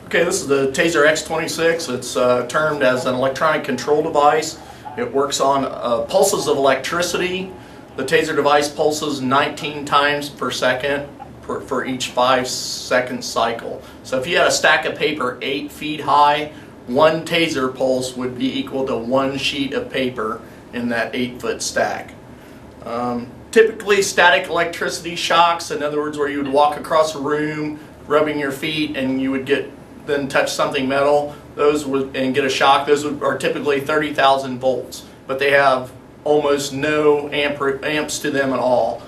Okay, this is the TASER X26. It's termed as an electronic control device. It works on pulses of electricity. The TASER device pulses 19 times per second for each 5-second cycle. So if you had a stack of paper 8 feet high, one TASER pulse would be equal to one sheet of paper in that 8-foot stack. Typically static electricity shocks, in other words where you would walk across a room rubbing your feet and you would then touch something metal, and get a shock, those are typically 30,000 volts, but they have almost no amps to them at all.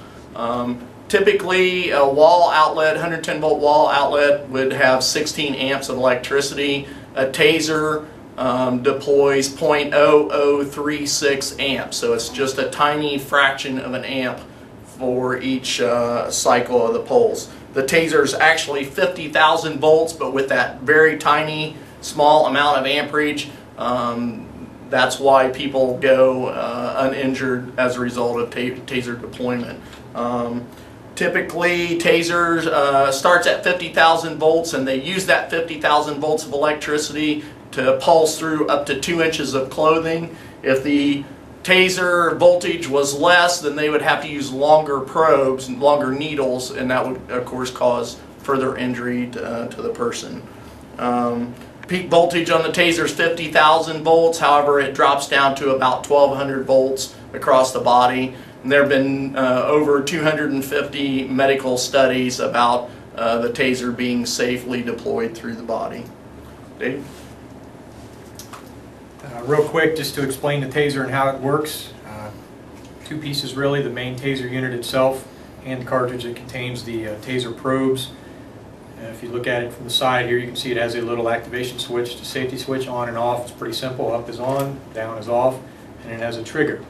Typically a wall outlet, 110 volt wall outlet, would have 16 amps of electricity. A TASER deploys 0.0036 amps, so it's just a tiny fraction of an amp for each cycle of the pulse. The TASER is actually 50,000 volts, but with that very tiny, small amount of amperage, that's why people go uninjured as a result of TASER deployment. Typically, TASER starts at 50,000 volts, and they use that 50,000 volts of electricity to pulse through up to 2 inches of clothing. If the TASER voltage was less, then they would have to use longer probes and longer needles, and that would of course cause further injury to the person. Peak voltage on the TASER is 50,000 volts, however it drops down to about 1,200 volts across the body. And there have been over 250 medical studies about the TASER being safely deployed through the body. Dave? Real quick, just to explain the TASER and how it works. Two pieces really, the main TASER unit itself and the cartridge that contains the TASER probes. If you look at it from the side here, you can see it has a little activation switch, the safety switch, on and off. It's pretty simple. Up is on, down is off, and it has a trigger.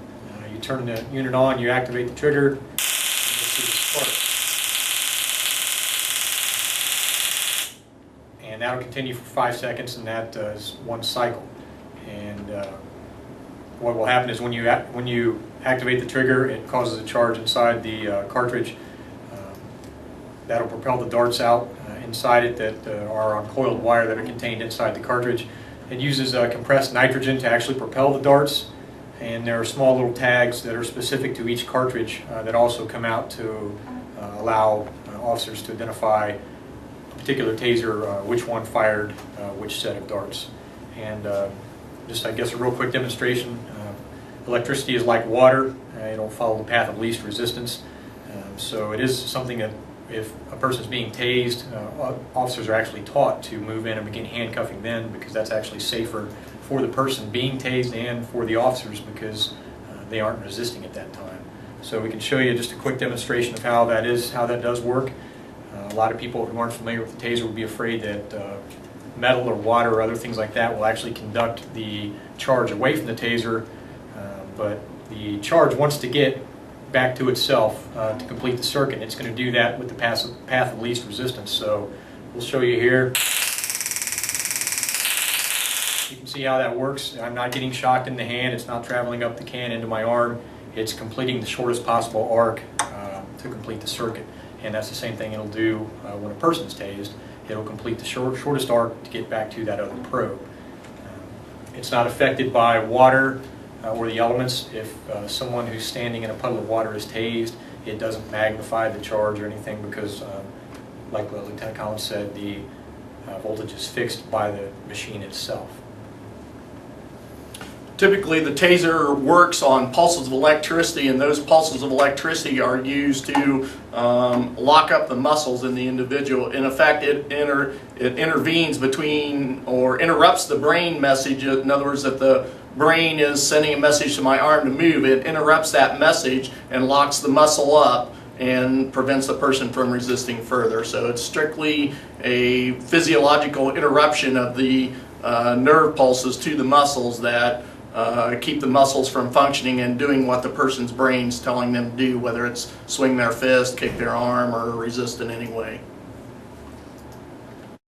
You turn the unit on, you activate the trigger, and you'll see the spark. And that'll continue for 5 seconds, and that is one cycle. And what will happen is when you activate the trigger, it causes a charge inside the cartridge. That'll propel the darts out inside it that are on coiled wire that are contained inside the cartridge. It uses compressed nitrogen to actually propel the darts, and there are small little tags that are specific to each cartridge that also come out to allow officers to identify a particular TASER, which one fired which set of darts. And just, I guess, a real quick demonstration. Electricity is like water. It'll follow the path of least resistance. So it is something that if a person is being tased, officers are actually taught to move in and begin handcuffing then, because that's actually safer for the person being tased and for the officers, because they aren't resisting at that time. So we can show you just a quick demonstration of how that does work. A lot of people who aren't familiar with the TASER would be afraid that metal or water or other things like that will actually conduct the charge away from the TASER, but the charge wants to get back to itself to complete the circuit. It's going to do that with the path of least resistance. So we'll show you here. You can see how that works. I'm not getting shocked in the hand. It's not traveling up the can into my arm. It's completing the shortest possible arc to complete the circuit. And that's the same thing it'll do when a person's tased. It'll complete the shortest arc to get back to that other probe. It's not affected by water or the elements. If someone who's standing in a puddle of water is tased, it doesn't magnify the charge or anything, because like Lieutenant Collins said, the voltage is fixed by the machine itself. Typically the TASER works on pulses of electricity, and those pulses of electricity are used to lock up the muscles in the individual. In effect, it intervenes between, or interrupts the brain message. In other words, if the brain is sending a message to my arm to move, it interrupts that message and locks the muscle up and prevents the person from resisting further. So it's strictly a physiological interruption of the nerve pulses to the muscles that keep the muscles from functioning and doing what the person's brain's telling them to do, whether it's swing their fist, kick their arm, or resist in any way.